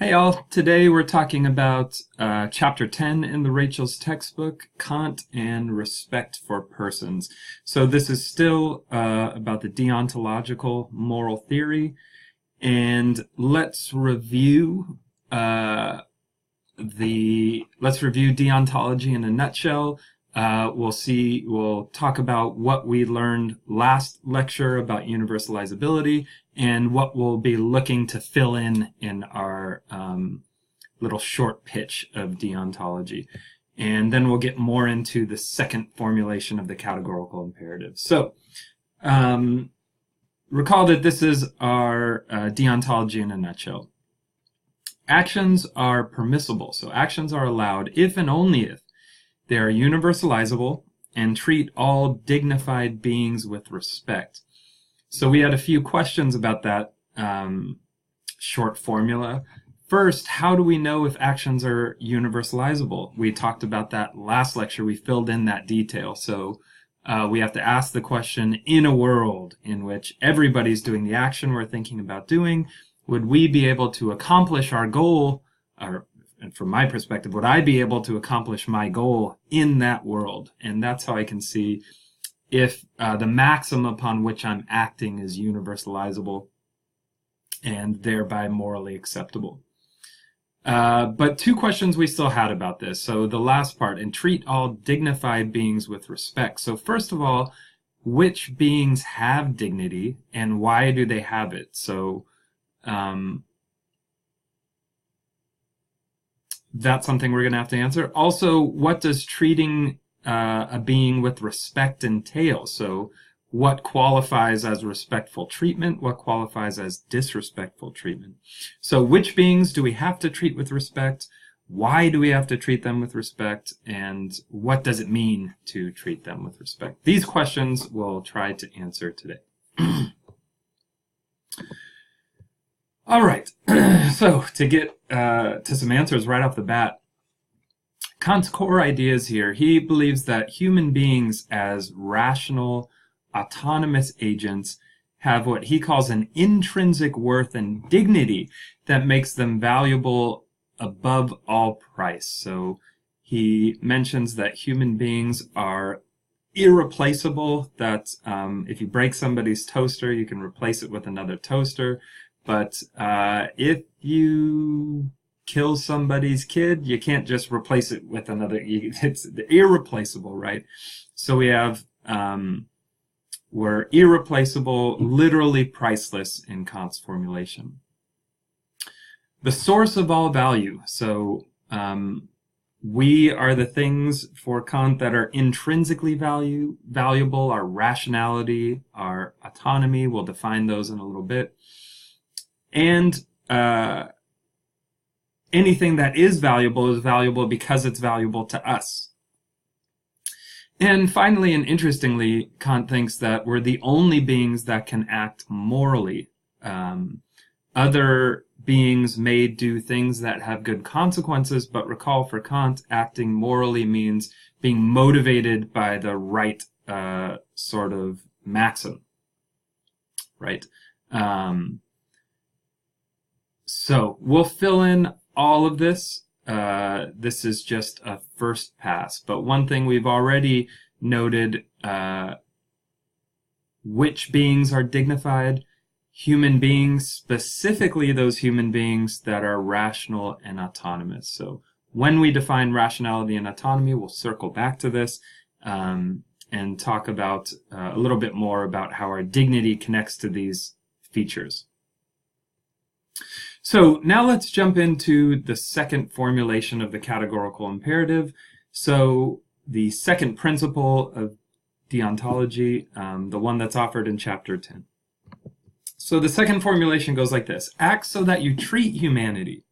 Hey all, today we're talking about chapter 10 in the Rachel's textbook, Kant and Respect for Persons. So this is still about the deontological moral theory, and let's review deontology in a nutshell. We'll talk about what we learned last lecture about universalizability and what we'll be looking to fill in our little short pitch of deontology. And then we'll get more into the second formulation of the categorical imperative. So, recall that this is our deontology in a nutshell. Actions are permissible, so actions are allowed if and only if they are universalizable and treat all dignified beings with respect. So we had a few questions about that short formula. First, how do we know if actions are universalizable? We talked about that last lecture. We filled in that detail. So we have to ask the question, in a world in which everybody's doing the action we're thinking about doing, would we be able to accomplish our goal, and from my perspective, would I be able to accomplish my goal in that world? And that's how I can see if the maxim upon which I'm acting is universalizable and thereby morally acceptable. But two questions we still had about this. So the last part, and treat all dignified beings with respect. So first of all, which beings have dignity and why do they have it? So that's something we're going to have to answer. Also, what does treating a being with respect entail? So what qualifies as respectful treatment? What qualifies as disrespectful treatment? So which beings do we have to treat with respect? Why do we have to treat them with respect? And what does it mean to treat them with respect? These questions we'll try to answer today. All right, so to get to some answers right off the bat, Kant's core ideas here, he believes that human beings as rational, autonomous agents have what he calls an intrinsic worth and dignity that makes them valuable above all price. So he mentions that human beings are irreplaceable, that if you break somebody's toaster, you can replace it with another toaster. But if you kill somebody's kid, you can't just replace it with another. It's irreplaceable, right? So we have, we're irreplaceable, literally priceless in Kant's formulation. The source of all value. So we are the things for Kant that are intrinsically valuable, our rationality, our autonomy. We'll define those in a little bit. And anything that is valuable because it's valuable to us. And finally, and interestingly, Kant thinks that we're the only beings that can act morally. Other beings may do things that have good consequences, but recall, for Kant, acting morally means being motivated by the right sort of maxim, right? So we'll fill in all of this. This is just a first pass. But one thing we've already noted, which beings are dignified? Human beings, specifically those human beings that are rational and autonomous. So when we define rationality and autonomy, we'll circle back to this and talk about a little bit more about how our dignity connects to these features. So now let's jump into the second formulation of the categorical imperative. So the second principle of deontology, the one that's offered in chapter 10. So the second formulation goes like this. Act so that you treat humanity.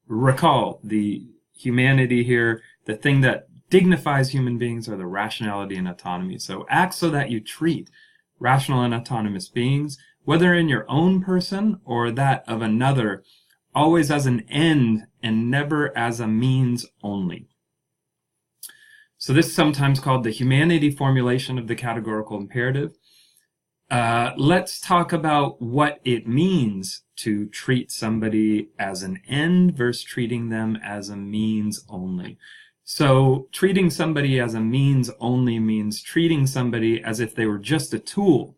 Recall, the humanity here, the thing that dignifies human beings are the rationality and autonomy. So act so that you treat rational and autonomous beings, whether in your own person or that of another, always as an end and never as a means only. So this is sometimes called the humanity formulation of the categorical imperative. Let's talk about what it means to treat somebody as an end versus treating them as a means only. So treating somebody as a means only means treating somebody as if they were just a tool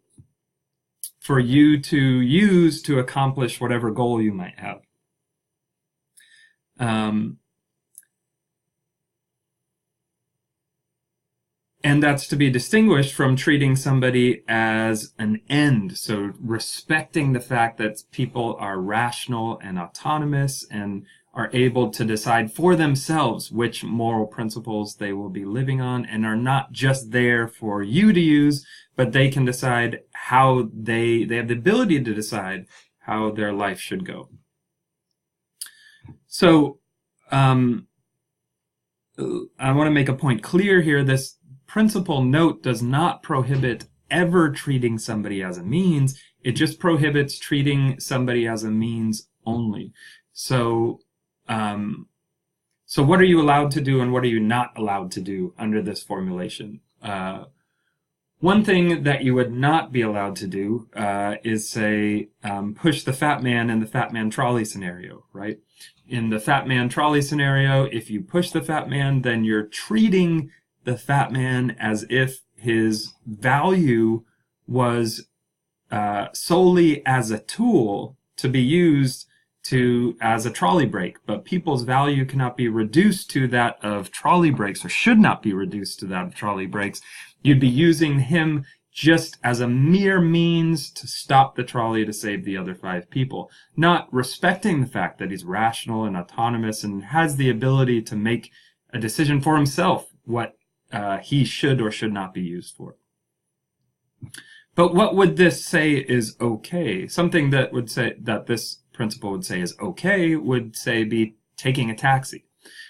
for you to use to accomplish whatever goal you might have. And that's to be distinguished from treating somebody as an end. So respecting the fact that people are rational and autonomous and are able to decide for themselves which moral principles they will be living on, and are not just there for you to use, but they can decide how they have the ability to decide how their life should go. So I want to make a point clear here. This principle note does not prohibit ever treating somebody as a means. It just prohibits treating somebody as a means only. So what are you allowed to do and what are you not allowed to do under this formulation? One thing that you would not be allowed to do is say, push the fat man in the fat man trolley scenario, right? In the fat man trolley scenario, if you push the fat man, then you're treating the fat man as if his value was solely as a tool to be used as a trolley brake, but people's value cannot be reduced to that of trolley brakes, or should not be reduced to that of trolley brakes. You'd be using him just as a mere means to stop the trolley to save the other 5 people, not respecting the fact that he's rational and autonomous and has the ability to make a decision for himself what he should or should not be used for. But what would this say is okay? Something that would say that this principle would say is okay would say be taking a taxi.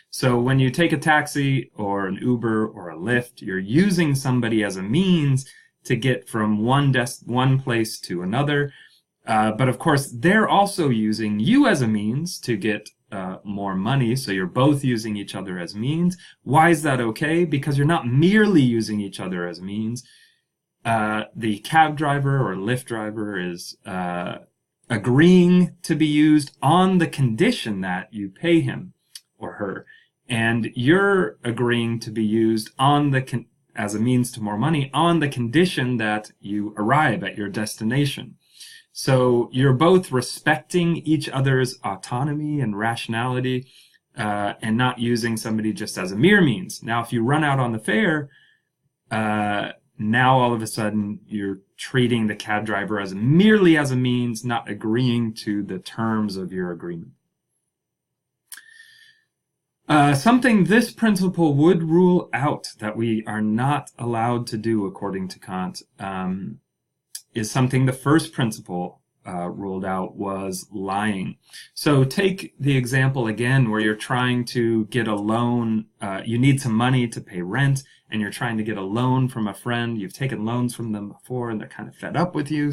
So when you take a taxi or an Uber or a Lyft, you're using somebody as a means to get from one place to another. But of course, they're also using you as a means to get more money. So you're both using each other as means. Why is that okay? Because you're not merely using each other as means. The cab driver or Lyft driver is agreeing to be used on the condition that you pay him or her, and you're agreeing to be used on as a means to more money on the condition that you arrive at your destination. So you're both respecting each other's autonomy and rationality, and not using somebody just as a mere means. Now, if you run out on the fare, now all of a sudden you're treating the cab driver as merely as a means, not agreeing to the terms of your agreement. Something this principle would rule out that we are not allowed to do according to Kant is something the first principle ruled out, was lying. So take the example again where you're trying to get a loan. You need some money to pay rent, and you're trying to get a loan from a friend. You've taken loans from them before, and they're kind of fed up with you.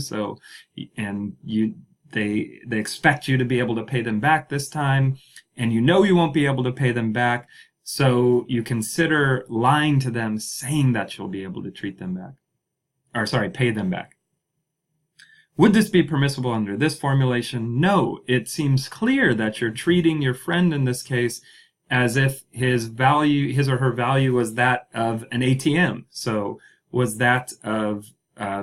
They expect you to be able to pay them back this time, and you know you won't be able to pay them back. So you consider lying to them, saying that you'll be able to pay them back. Would this be permissible under this formulation? No. It seems clear that you're treating your friend in this case as if his or her value was that of an ATM. So was that of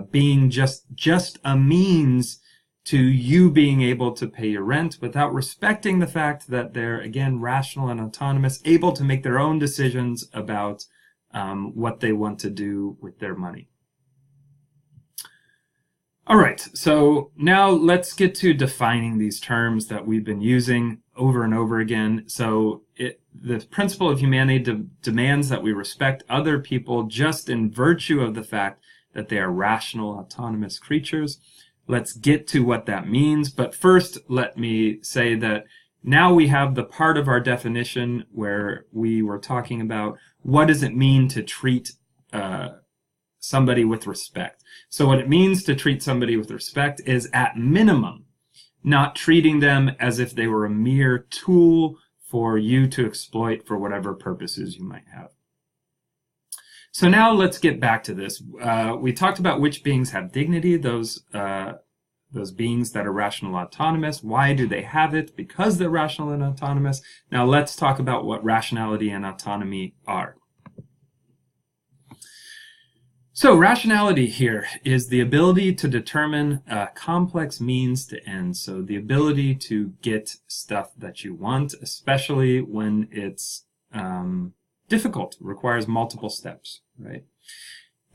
being just a means to you being able to pay your rent, without respecting the fact that they're, again, rational and autonomous, able to make their own decisions about what they want to do with their money. All right, so now let's get to defining these terms that we've been using over and over again. So the principle of humanity demands that we respect other people just in virtue of the fact that they are rational, autonomous creatures. Let's get to what that means. But first, let me say that now we have the part of our definition where we were talking about what does it mean to treat somebody with respect. So what it means to treat somebody with respect is, at minimum, not treating them as if they were a mere tool for you to exploit for whatever purposes you might have. So now let's get back to this. We talked about which beings have dignity, those beings that are rational autonomous. Why do they have it? Because they're rational and autonomous. Now let's talk about what rationality and autonomy are. So rationality here is the ability to determine a complex means to ends. So the ability to get stuff that you want, especially when it's difficult, requires multiple steps, right?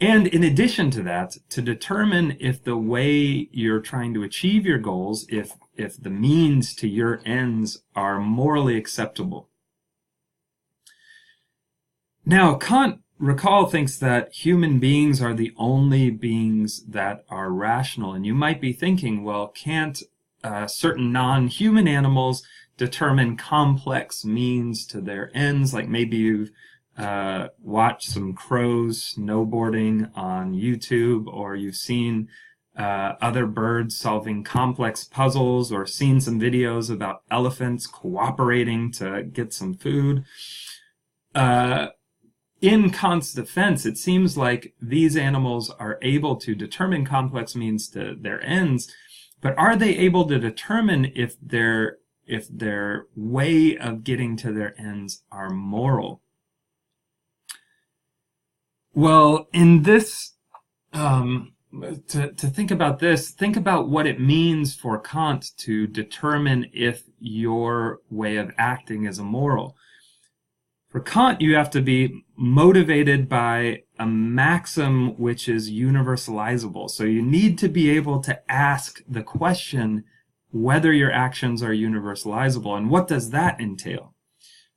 And in addition to that, to determine if the way you're trying to achieve your goals, if the means to your ends are morally acceptable. Now, Kant, recall, thinks that human beings are the only beings that are rational. And you might be thinking, well, can't certain non-human animals determine complex means to their ends? Like maybe you've watched some crows snowboarding on YouTube, or you've seen other birds solving complex puzzles, or seen some videos about elephants cooperating to get some food. In Kant's defense, it seems like these animals are able to determine complex means to their ends, but are they able to determine if their way of getting to their ends are moral? Well, in this, to think about this, think about what it means for Kant to determine if your way of acting is immoral. For Kant, you have to be motivated by a maxim which is universalizable. So you need to be able to ask the question whether your actions are universalizable. And what does that entail?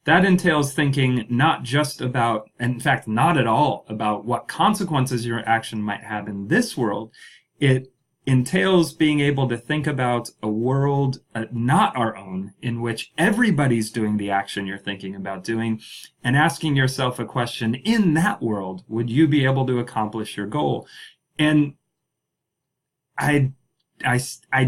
That entails thinking not just about, in fact, not at all about what consequences your action might have in this world. It entails being able to think about a world not our own, in which everybody's doing the action you're thinking about doing, and asking yourself a question, in that world, would you be able to accomplish your goal? And I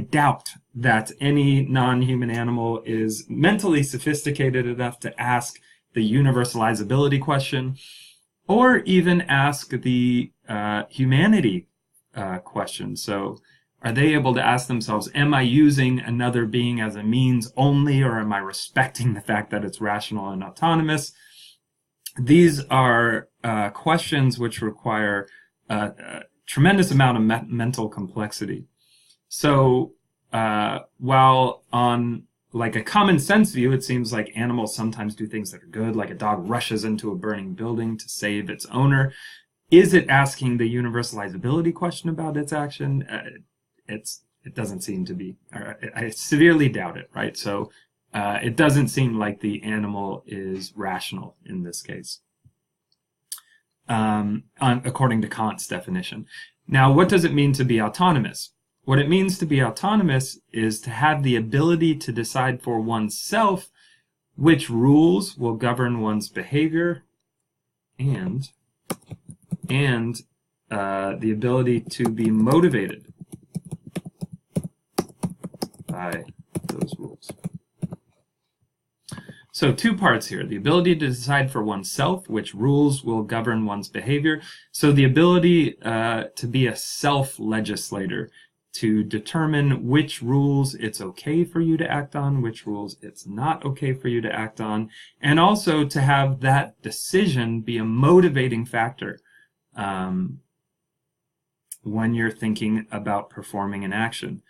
doubt that any non-human animal is mentally sophisticated enough to ask the universalizability question, or even ask the humanity question. So are they able to ask themselves, am I using another being as a means only, or am I respecting the fact that it's rational and autonomous? These are questions which require a tremendous amount of mental complexity. So while on like a common sense view, it seems like animals sometimes do things that are good, like a dog rushes into a burning building to save its owner. Is it asking the universalizability question about its action? It doesn't seem to be. I severely doubt it, right? So it doesn't seem like the animal is rational in this case, according to Kant's definition. Now, what does it mean to be autonomous? What it means to be autonomous is to have the ability to decide for oneself which rules will govern one's behavior, and the ability to be motivated by those rules. So 2 parts here. The ability to decide for oneself which rules will govern one's behavior. So the ability to be a self-legislator, to determine which rules it's okay for you to act on, which rules it's not okay for you to act on, and also to have that decision be a motivating factor when you're thinking about performing an action.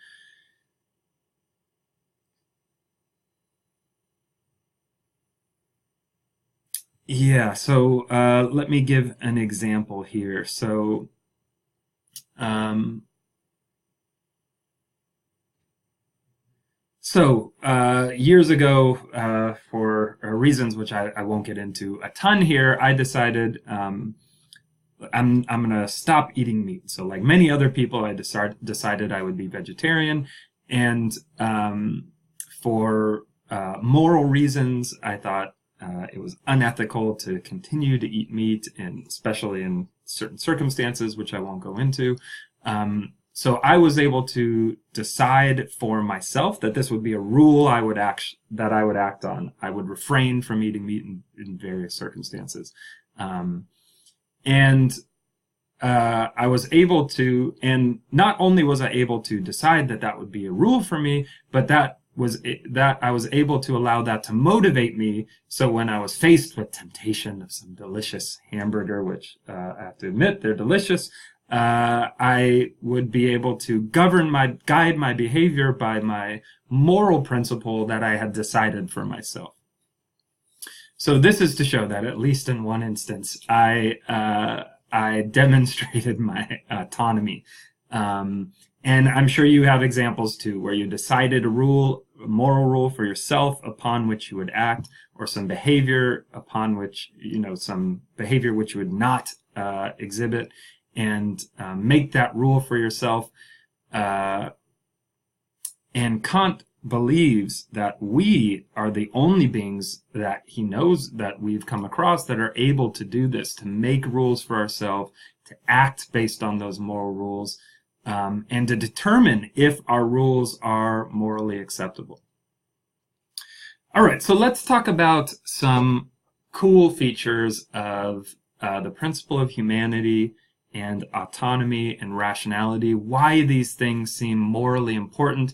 Yeah, so let me give an example here. So years ago, for reasons which I won't get into a ton here, I decided I'm gonna stop eating meat. So like many other people, I decided I would be vegetarian, and for moral reasons, I thought it was unethical to continue to eat meat, and especially in certain circumstances, which I won't go into. So I was able to decide for myself that this would be a rule I would act on. I would refrain from eating meat in various circumstances. And I was able to, and not only was I able to decide that that would be a rule for me, but that I was able to allow that to motivate me. So when I was faced with temptation of some delicious hamburger, which I have to admit they're delicious, I would be able to guide my behavior by my moral principle that I had decided for myself. So this is to show that, at least in one instance, I demonstrated my autonomy. And I'm sure you have examples too, where you decided a moral rule for yourself upon which you would act, or some behavior upon which, some behavior which you would not exhibit, and make that rule for yourself. And Kant believes that we are the only beings that he knows that we've come across that are able to do this, to make rules for ourselves, to act based on those moral rules, and to determine if our rules are morally acceptable. All right, so let's talk about some cool features of the principle of humanity and autonomy and rationality, why these things seem morally important.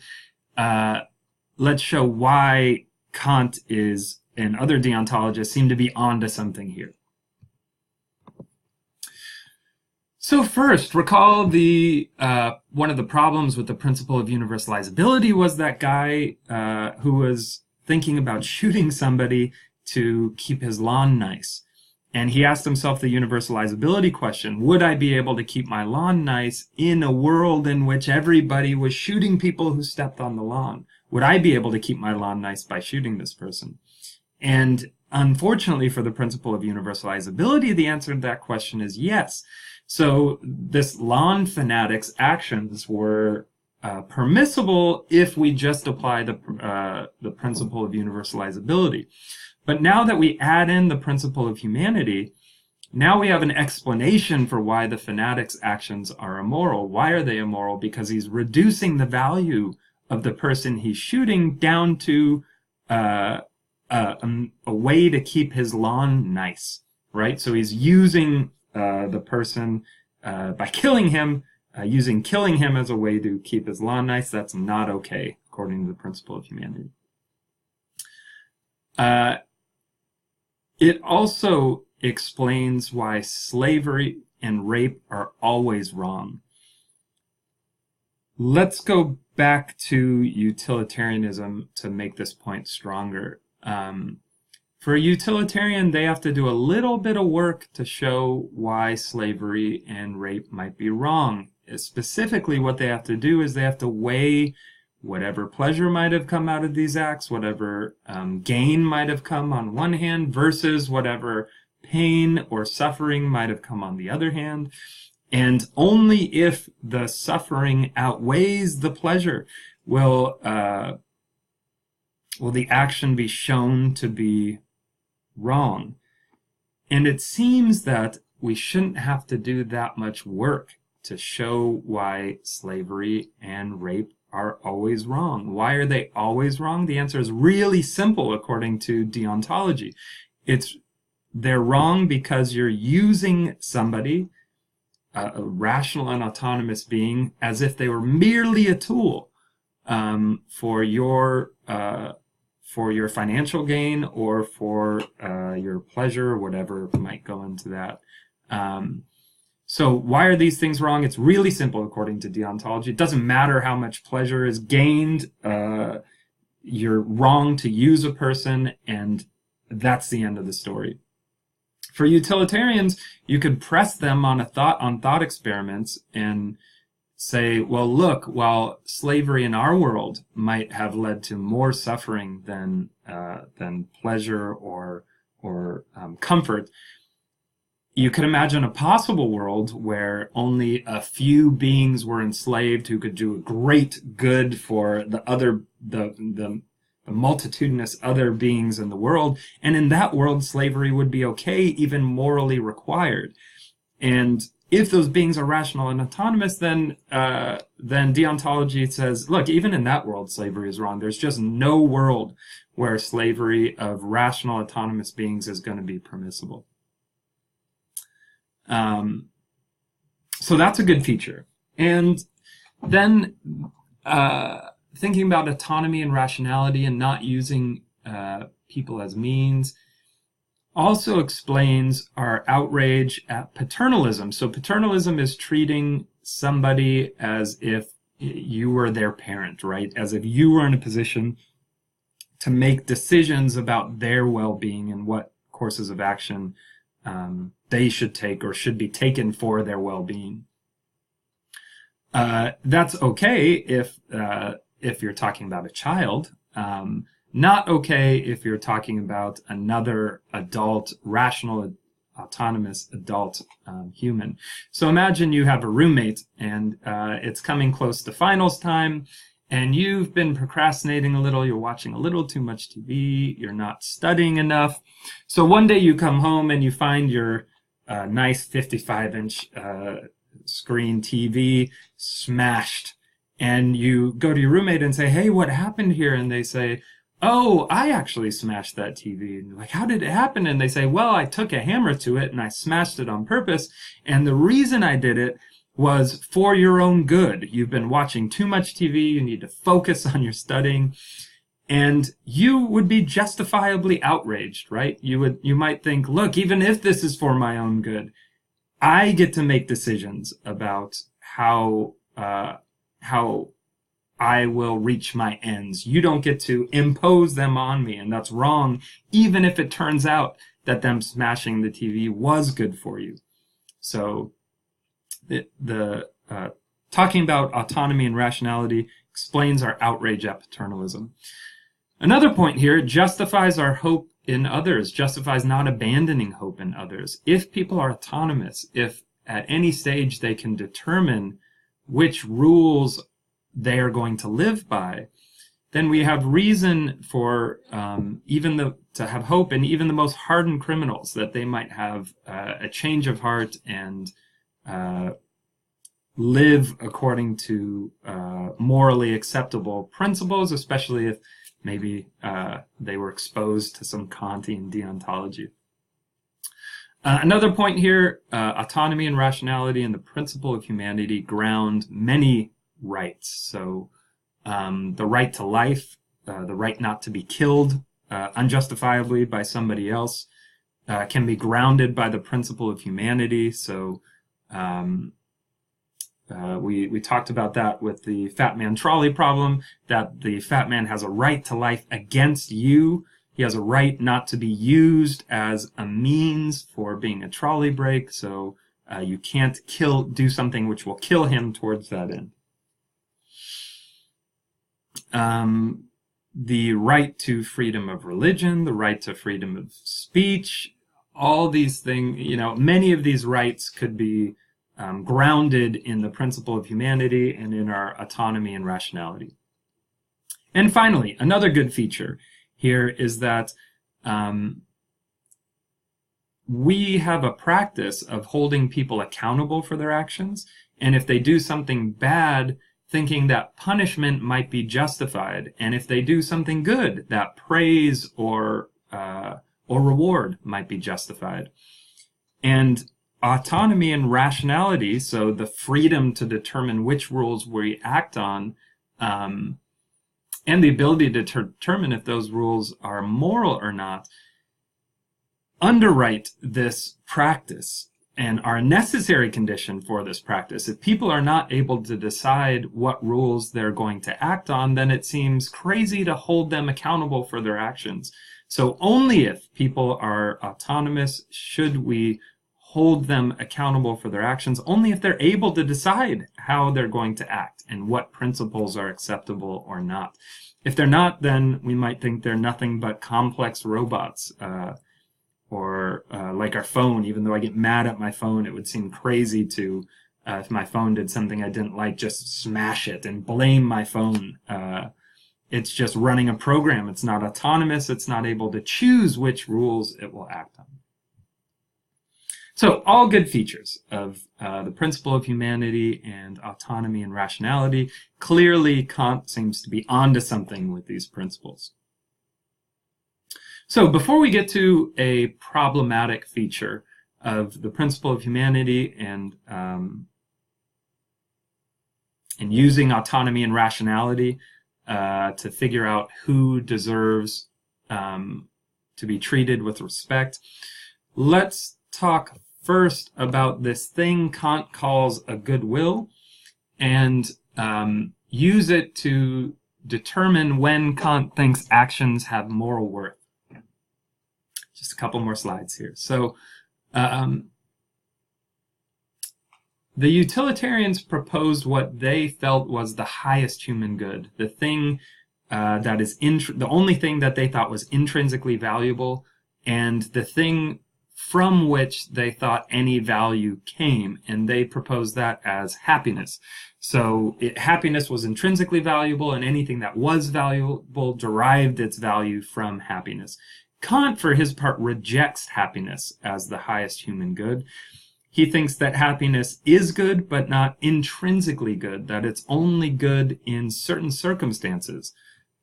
Let's show why Kant and other deontologists seem to be onto something here. So first, recall one of the problems with the principle of universalizability was that guy who was thinking about shooting somebody to keep his lawn nice. And he asked himself the universalizability question: would I be able to keep my lawn nice in a world in which everybody was shooting people who stepped on the lawn? Would I be able to keep my lawn nice by shooting this person? And unfortunately for the principle of universalizability, the answer to that question is yes. So this lawn fanatic's actions were permissible if we just apply the principle of universalizability. But now that we add in the principle of humanity, now we have an explanation for why the fanatic's actions are immoral. Why are they immoral? Because he's reducing the value of the person he's shooting down to a way to keep his lawn nice, right? So he's using the person by killing him, using killing him as a way to keep his lawn nice. That's not okay, according to the principle of humanity. It also explains why slavery and rape are always wrong. Let's go back to utilitarianism to make this point stronger. For a utilitarian, they have to do a little bit of work to show why slavery and rape might be wrong. Specifically, what they have to do is they have to weigh whatever pleasure might have come out of these acts, whatever gain might have come on one hand, versus whatever pain or suffering might have come on the other hand. And only if the suffering outweighs the pleasure will the action be shown to be wrong. And it seems that we shouldn't have to do that much work to show why slavery and rape are always wrong. Why are they always wrong? The answer is really simple according to deontology. They're wrong because you're using somebody, a rational and autonomous being, as if they were merely a tool for your financial gain or for your pleasure, or whatever might go into that. So why are these things wrong? It's really simple according to deontology. It doesn't matter how much pleasure is gained. You're wrong to use a person, and that's the end of the story. For utilitarians, you could press them on thought experiments and say, well, look, while slavery in our world might have led to more suffering than pleasure or comfort, you could imagine a possible world where only a few beings were enslaved who could do a great good for the multitudinous other beings in the world. And in that world, slavery would be okay, even morally required. And if those beings are rational and autonomous, then deontology says, look, even in that world, slavery is wrong. There's just no world where slavery of rational, autonomous beings is going to be permissible. So that's a good feature. And then thinking about autonomy and rationality and not using people as means also explains our outrage at paternalism. So paternalism is treating somebody as if you were their parent, right? As if you were in a position to make decisions about their well-being and what courses of action they should take or should be taken for their well-being. That's okay if you're talking about a child. Not okay if you're talking about another adult, rational, autonomous adult human. So imagine you have a roommate and it's coming close to finals time and you've been procrastinating a little, you're watching a little too much TV, you're not studying enough. So one day you come home and you find your nice 55-inch screen TV smashed. And you go to your roommate and say, hey, what happened here? And they say, oh, I actually smashed that TV. And you're like, how did it happen? And they say, well, I took a hammer to it and I smashed it on purpose. And the reason I did it was for your own good. You've been watching too much TV. You need to focus on your studying. And you would be justifiably outraged, right? You might think, look, even if this is for my own good, I get to make decisions about how I will reach my ends. You don't get to impose them on me, and that's wrong, even if it turns out that them smashing the TV was good for you. So the talking about autonomy and rationality explains our outrage at paternalism. Another point here, it justifies our hope in others, justifies not abandoning hope in others. If people are autonomous, if at any stage they can determine which rules they are going to live by, then we have reason for to have hope in even the most hardened criminals, that they might have a change of heart and live according to morally acceptable principles, especially if maybe they were exposed to some Kantian deontology. Another point here, autonomy and rationality and the principle of humanity ground many rights. So the right to life, the right not to be killed unjustifiably by somebody else, can be grounded by the principle of humanity. So we talked about that with the fat man trolley problem, that the fat man has a right to life against you. He has a right not to be used as a means for being a trolley brake. So you can't do something which will kill him towards that end. The right to freedom of religion, the right to freedom of speech, all these things, many of these rights could be grounded in the principle of humanity and in our autonomy and rationality. And finally, another good feature here is that we have a practice of holding people accountable for their actions, and if they do something bad, thinking that punishment might be justified, and if they do something good, that praise or reward might be justified. And autonomy and rationality, so the freedom to determine which rules we act on, and the ability to determine if those rules are moral or not, underwrite this practice and are a necessary condition for this practice. If people are not able to decide what rules they're going to act on, then it seems crazy to hold them accountable for their actions. So only if people are autonomous should we hold them accountable for their actions, only if they're able to decide how they're going to act and what principles are acceptable or not. If they're not, then we might think they're nothing but complex robots, or like our phone. Even though I get mad at my phone, it would seem crazy to, if my phone did something I didn't like, just smash it and blame my phone. It's just running a program. It's not autonomous. It's not able to choose which rules it will act on. So all good features of the principle of humanity and autonomy and rationality. Clearly, Kant seems to be onto something with these principles. So before we get to a problematic feature, of the principle of humanity and using autonomy and rationality to figure out who deserves to be treated with respect. Let's talk first about this thing Kant calls a goodwill, and use it to determine when Kant thinks actions have moral worth. Just a couple more slides here. So the utilitarians proposed what they felt was the highest human good, the thing that is the only thing that they thought was intrinsically valuable, and the thing from which they thought any value came, and they proposed that as happiness. So happiness was intrinsically valuable, and anything that was valuable derived its value from happiness. Kant, for his part, rejects happiness as the highest human good. He thinks that happiness is good, but not intrinsically good, that it's only good in certain circumstances.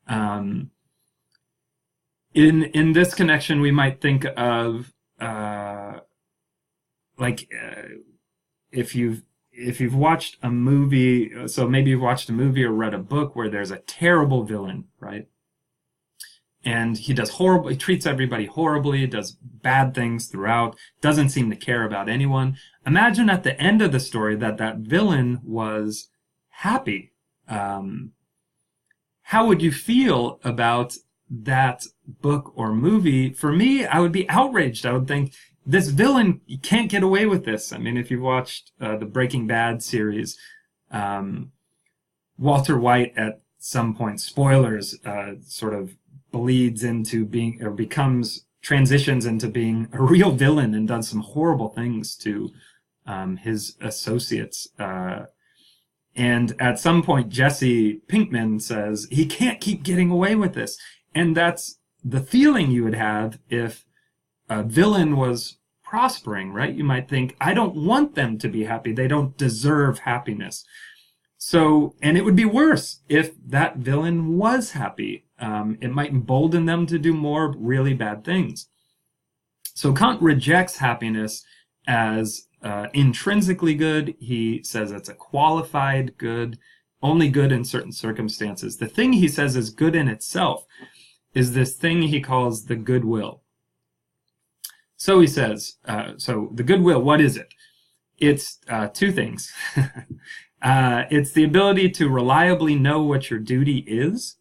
In this connection, we might think of if you've watched a movie, so maybe you've watched a movie or read a book where there's a terrible villain, right? And he treats everybody horribly, does bad things throughout, doesn't seem to care about anyone. Imagine at the end of the story that villain was happy. How would you feel about that book or movie? For me, I would be outraged. I would think, this villain, you can't get away with this. I mean, if you've watched the Breaking Bad series, Walter White at some point, spoilers, sort of bleeds into being, or transitions into being a real villain and does some horrible things to his associates. And at some point, Jesse Pinkman says, he can't keep getting away with this. And that's the feeling you would have if a villain was prospering, right? You might think, I don't want them to be happy. They don't deserve happiness. So, and it would be worse if that villain was happy. It might embolden them to do more really bad things. So Kant rejects happiness as intrinsically good. He says it's a qualified good, only good in certain circumstances. The thing he says is good in itself is this thing he calls the goodwill. So he says, so the goodwill, what is it? It's two things. It's the ability to reliably know what your duty is,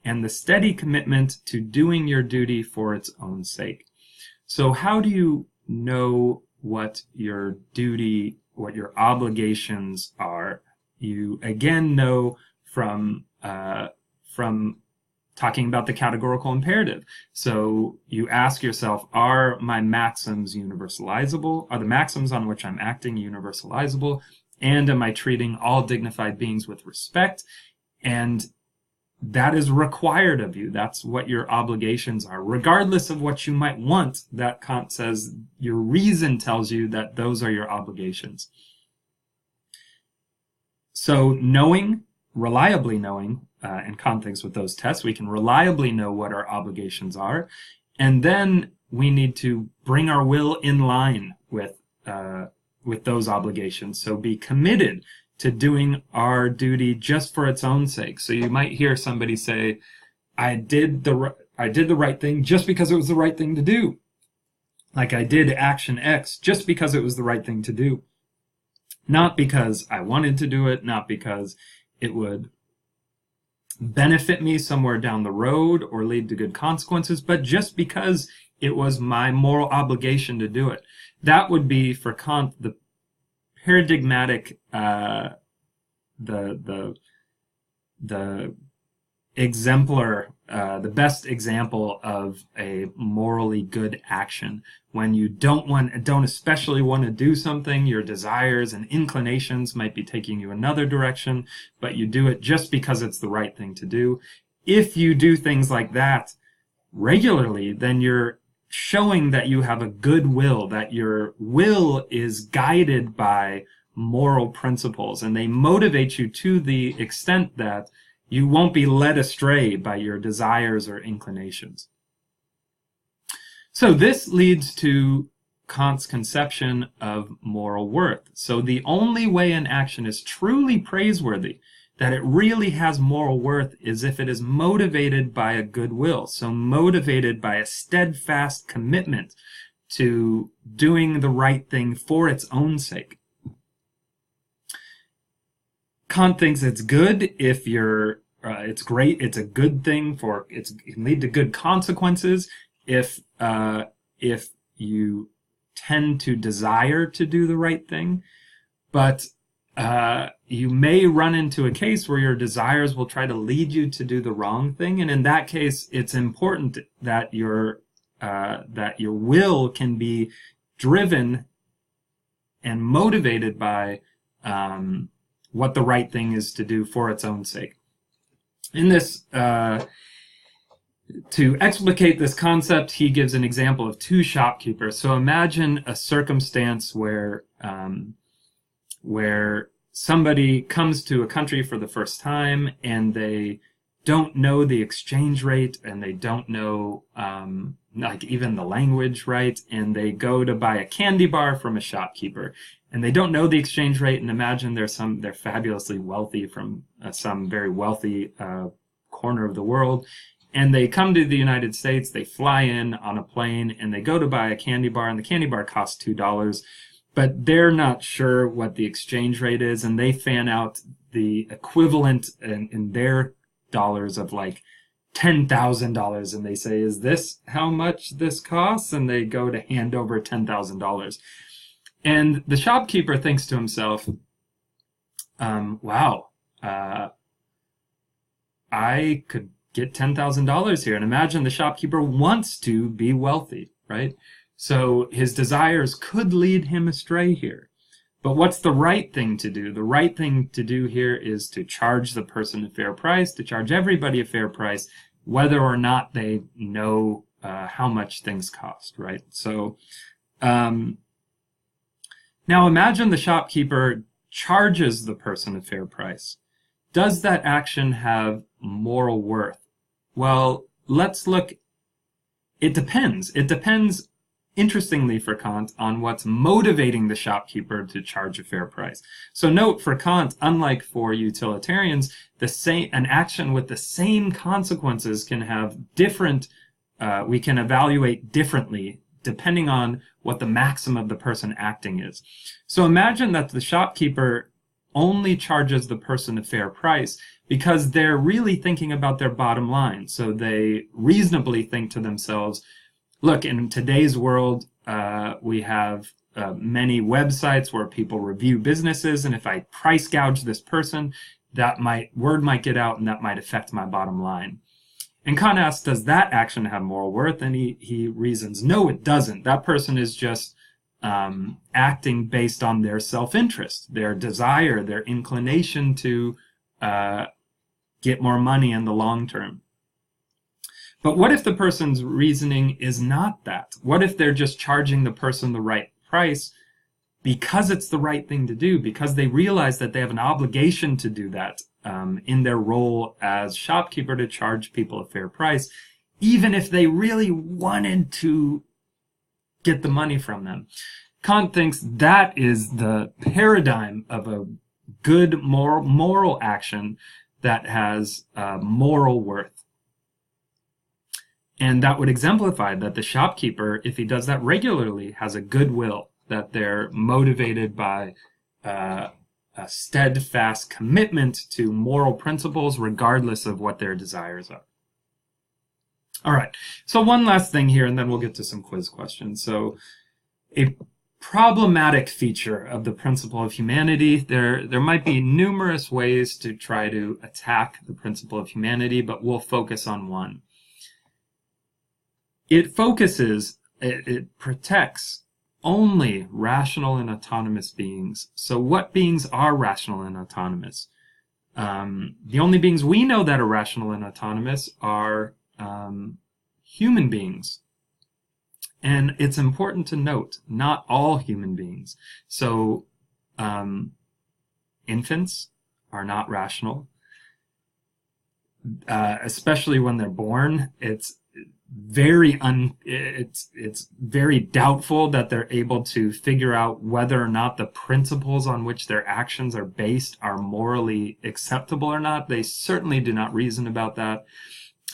and the steady commitment to doing your duty for its own sake. So how do you know what your duty, what your obligations are? You again know from talking about the categorical imperative. So you ask yourself, are my maxims universalizable? Are the maxims on which I'm acting universalizable? And am I treating all dignified beings with respect? And that is required of you. That's what your obligations are. Regardless of what you might want, that Kant says your reason tells you that those are your obligations. So knowing, reliably knowing, and Kant thinks with those tests, we can reliably know what our obligations are. And then we need to bring our will in line with those obligations. So be committed to doing our duty just for its own sake. So you might hear somebody say, I did the right thing just because it was the right thing to do. Like I did action X just because it was the right thing to do. Not because I wanted to do it, not because it would benefit me somewhere down the road or lead to good consequences, but just because it was my moral obligation to do it. That would be, for Kant, the paradigmatic, the exemplar, the best example of a morally good action. When you don't especially want to do something, your desires and inclinations might be taking you another direction, but you do it just because it's the right thing to do. If you do things like that regularly, then you're showing that you have a good will, that your will is guided by moral principles, and they motivate you to the extent that you won't be led astray by your desires or inclinations. So this leads to Kant's conception of moral worth. So the only way an action is truly praiseworthy, that it really has moral worth, is if it is motivated by a good will. So motivated by a steadfast commitment to doing the right thing for its own sake. Kant thinks it's good if it's great, it's a good thing it can lead to good consequences if you tend to desire to do the right thing. But you may run into a case where your desires will try to lead you to do the wrong thing. And in that case, it's important that your will can be driven and motivated by what the right thing is to do for its own sake. In this, to explicate this concept, he gives an example of two shopkeepers. So imagine a circumstance where somebody comes to a country for the first time and they don't know the exchange rate and they don't know like even the language right, and they go to buy a candy bar from a shopkeeper and they don't know the exchange rate, and imagine they're fabulously wealthy from some very wealthy corner of the world, and they come to the United States, they fly in on a plane and they go to buy a candy bar, and the candy bar costs $2. But they're not sure what the exchange rate is, and they fan out the equivalent in their dollars of like $10,000, and they say, "Is this how much this costs?" And they go to hand over $10,000. And the shopkeeper thinks to himself, wow, I could get $10,000 here. And imagine the shopkeeper wants to be wealthy, right? So his desires could lead him astray here. But what's the right thing to do? The right thing to do here is to charge the person a fair price, to charge everybody a fair price, whether or not they know how much things cost, right? So now imagine the shopkeeper charges the person a fair price. Does that action have moral worth? Well, let's look. It depends. It depends, interestingly for Kant, on what's motivating the shopkeeper to charge a fair price. So note, for Kant, unlike for utilitarians, an action with the same consequences can have different, we can evaluate differently depending on what the maxim of the person acting is. So imagine that the shopkeeper only charges the person a fair price because they're really thinking about their bottom line. So they reasonably think to themselves, look, in today's world, we have many websites where people review businesses, and if I price gouge this person, word might get out and that might affect my bottom line. And Kant asks, does that action have moral worth? And he reasons, no, it doesn't. That person is just acting based on their self-interest, their desire, their inclination to get more money in the long term. But what if the person's reasoning is not that? What if they're just charging the person the right price because it's the right thing to do, because they realize that they have an obligation to do that in their role as shopkeeper, to charge people a fair price, even if they really wanted to get the money from them? Kant thinks that is the paradigm of a good moral action that has moral worth. And that would exemplify that the shopkeeper, if he does that regularly, has a good will, that they're motivated by a steadfast commitment to moral principles regardless of what their desires are. All right, so one last thing here, and then we'll get to some quiz questions. So a problematic feature of the principle of humanity, there might be numerous ways to try to attack the principle of humanity, but we'll focus on one. It protects only rational and autonomous beings. So what beings are rational and autonomous? The only beings we know that are rational and autonomous are human beings. And it's important to note, not all human beings. So infants are not rational, especially when they're born. It's it's very doubtful that they're able to figure out whether or not the principles on which their actions are based are morally acceptable or not. They certainly do not reason about that.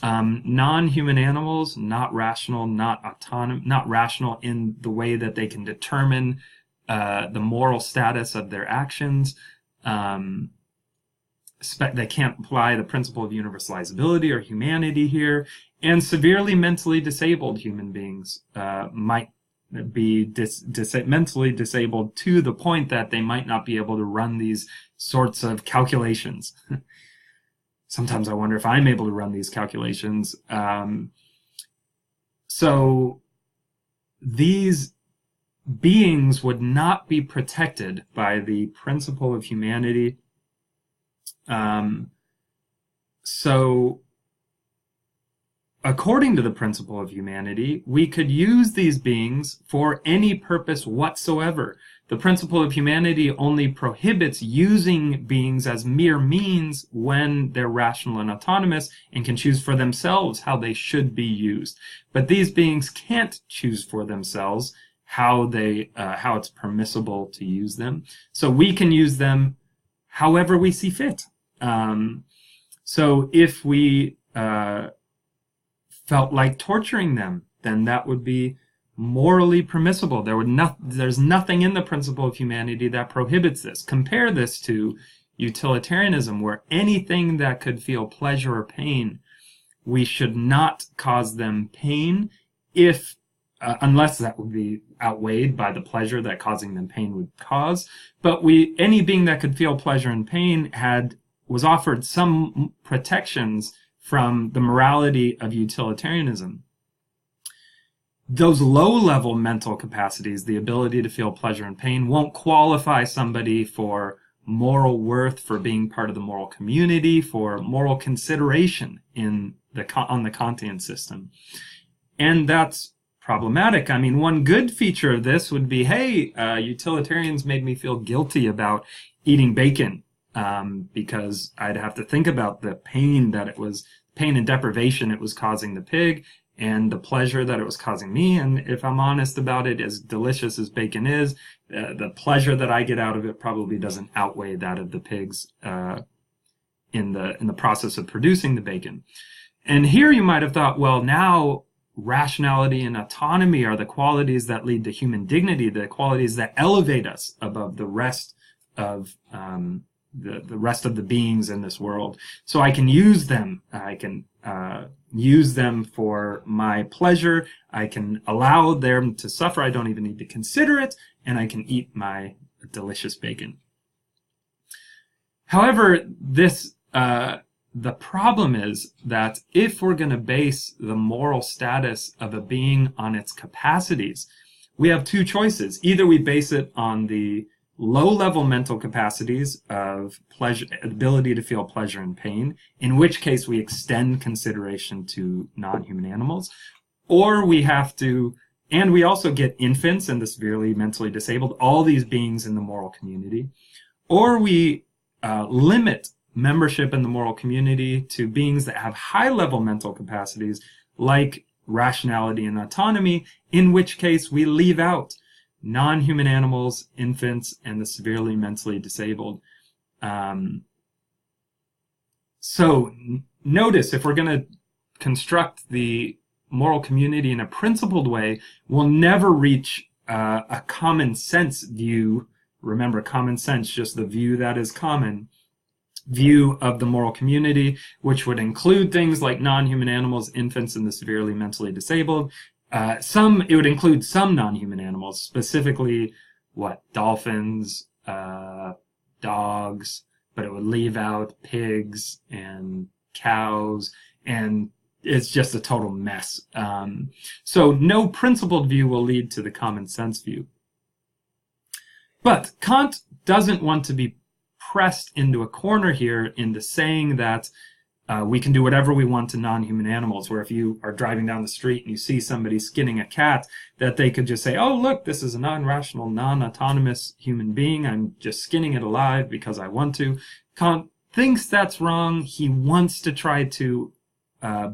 Non-human animals, not rational, not autonomous, not rational in the way that they can determine the moral status of their actions. They can't apply the principle of universalizability or humanity here. And severely mentally disabled human beings might be mentally disabled to the point that they might not be able to run these sorts of calculations. Sometimes I wonder if I'm able to run these calculations. So these beings would not be protected by the principle of humanity. So according to the principle of humanity, we could use these beings for any purpose whatsoever. The principle of humanity only prohibits using beings as mere means when they're rational and autonomous and can choose for themselves how they should be used. But these beings can't choose for themselves how it's permissible to use them. So we can use them however we see fit. So if we felt like torturing them, then that would be morally permissible. There's nothing in the principle of humanity that prohibits this. Compare this to utilitarianism, where anything that could feel pleasure or pain, we should not cause them pain if unless that would be outweighed by the pleasure that causing them pain would cause. But any being that could feel pleasure and pain was offered some protections from the morality of utilitarianism. Those low-level mental capacities, the ability to feel pleasure and pain, won't qualify somebody for moral worth, for being part of the moral community, for moral consideration on the Kantian system. And that's problematic. I mean, one good feature of this would be, hey, utilitarians made me feel guilty about eating bacon, because I'd have to think about the pain and deprivation it was causing the pig, and the pleasure that it was causing me. And if I'm honest about it, as delicious as bacon is, the pleasure that I get out of it probably doesn't outweigh that of the pigs in the process of producing the bacon. And here you might have thought, well, now rationality and autonomy are the qualities that lead to human dignity, the qualities that elevate us above the rest of the rest of the beings in this world. So I can use them. I can use them for my pleasure. I can allow them to suffer. I don't even need to consider it, and I can eat my delicious bacon. However, the problem is that if we're going to base the moral status of a being on its capacities, we have two choices. Either we base it on the low-level mental capacities of pleasure, ability to feel pleasure and pain, in which case we extend consideration to non-human animals, or we have to, and we also get infants and the severely mentally disabled, all these beings in the moral community, or we limit membership in the moral community to beings that have high-level mental capacities like rationality and autonomy, in which case we leave out non-human animals, infants, and the severely mentally disabled. So notice, if we're going to construct the moral community in a principled way, we'll never reach a common sense view. Remember, common sense, just the view that is common, view of the moral community, which would include things like non-human animals, infants, and the severely mentally disabled. It would include some non-human animals, specifically dolphins, dogs, but it would leave out pigs and cows, and it's just a total mess. So no principled view will lead to the common sense view. But Kant doesn't want to be pressed into a corner here into saying that we can do whatever we want to non-human animals, where if you are driving down the street and you see somebody skinning a cat, that they could just say, oh, look, this is a non-rational, non-autonomous human being. I'm just skinning it alive because I want to. Kant thinks that's wrong. He wants to try to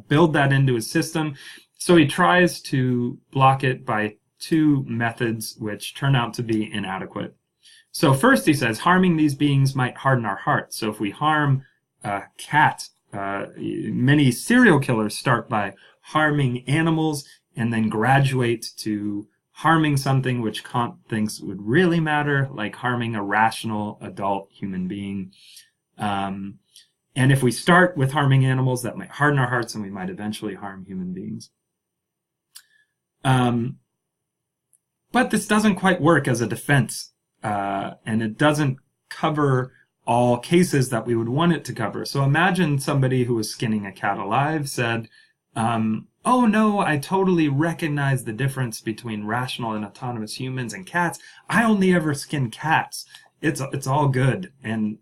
build that into his system. So he tries to block it by two methods which turn out to be inadequate. So first he says, harming these beings might harden our hearts. So if we harm a cat, many serial killers start by harming animals and then graduate to harming something which Kant thinks would really matter, like harming a rational adult human being. And if we start with harming animals, that might harden our hearts and we might eventually harm human beings. But this doesn't quite work as a defense, and it doesn't cover all cases that we would want it to cover. So imagine somebody who was skinning a cat alive said, oh no, I totally recognize the difference between rational and autonomous humans and cats. I only ever skin cats. It's all good. And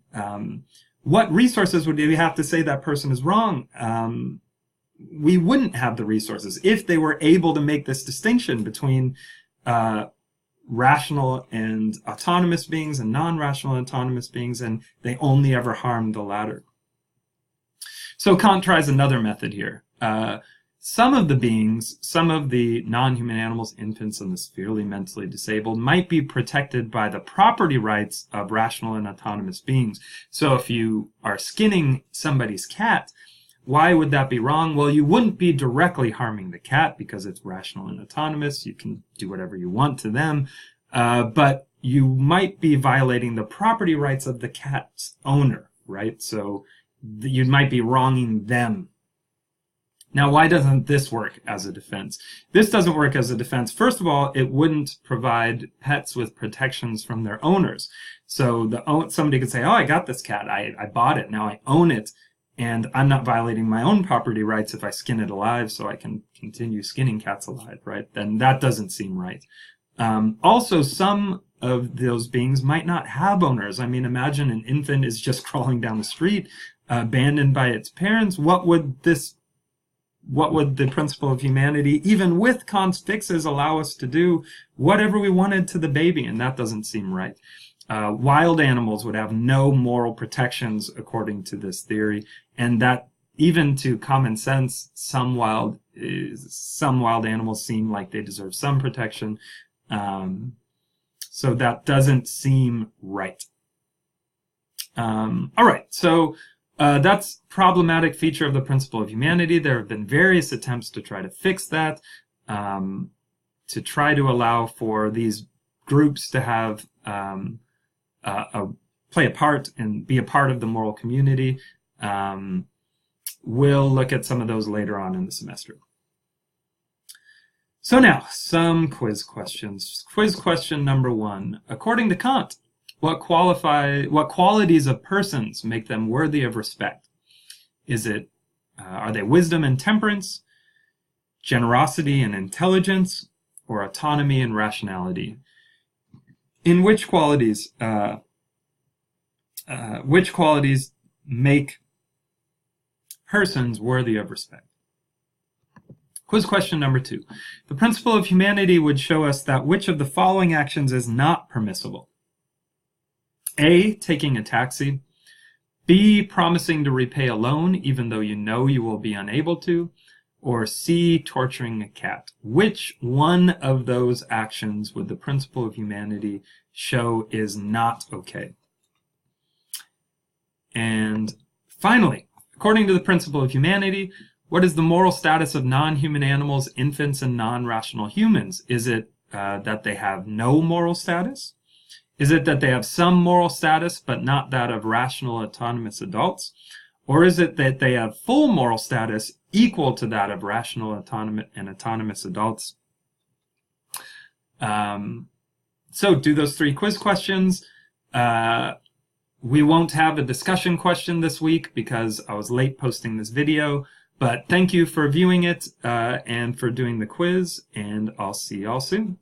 what resources would we have to say that person is wrong? We wouldn't have the resources if they were able to make this distinction between rational and autonomous beings and non-rational and autonomous beings, and they only ever harmed the latter. So Kant tries another method here. Some of the beings, some of the non-human animals, infants and the severely mentally disabled, might be protected by the property rights of rational and autonomous beings. So if you are skinning somebody's cat, why would that be wrong? Well, you wouldn't be directly harming the cat because it's rational and autonomous. You can do whatever you want to them. But you might be violating the property rights of the cat's owner, right? So you might be wronging them. Now, why doesn't this work as a defense? This doesn't work as a defense. First of all, it wouldn't provide pets with protections from their owners. So somebody could say, oh, I got this cat. I bought it. Now I own it. And I'm not violating my own property rights if I skin it alive, so I can continue skinning cats alive, right? Then that doesn't seem right. Also, some of those beings might not have owners. I mean, imagine an infant is just crawling down the street, abandoned by its parents. What would the principle of humanity, even with Kant's fixes, allow us to do? Whatever we wanted to the baby, and that doesn't seem right. Wild animals would have no moral protections according to this theory, and that even to common sense, some wild animals seem like they deserve some protection. So that doesn't seem right. All right, so that's problematic feature of the principle of humanity. There have been various attempts to try to fix that, to try to allow for these groups to have play a part and be a part of the moral community. We'll look at some of those later on in the semester. So now, some quiz questions. Quiz question number 1. According to Kant, what qualities of persons make them worthy of respect? Are they wisdom and temperance, generosity and intelligence, or autonomy and rationality? In which qualities make persons worthy of respect? Quiz question number 2. The principle of humanity would show us that which of the following actions is not permissible? A, taking a taxi. B, promising to repay a loan even though you know you will be unable to. Or C, torturing a cat. Which one of those actions would the principle of humanity show is not okay? And finally, according to the principle of humanity, what is the moral status of non-human animals, infants, and non-rational humans? Is it that they have no moral status? Is it that they have some moral status but not that of rational autonomous adults? Or is it that they have full moral status equal to that of rational autonomous adults? So do those 3 quiz questions. We won't have a discussion question this week because I was late posting this video. But thank you for viewing it and for doing the quiz, and I'll see y'all soon.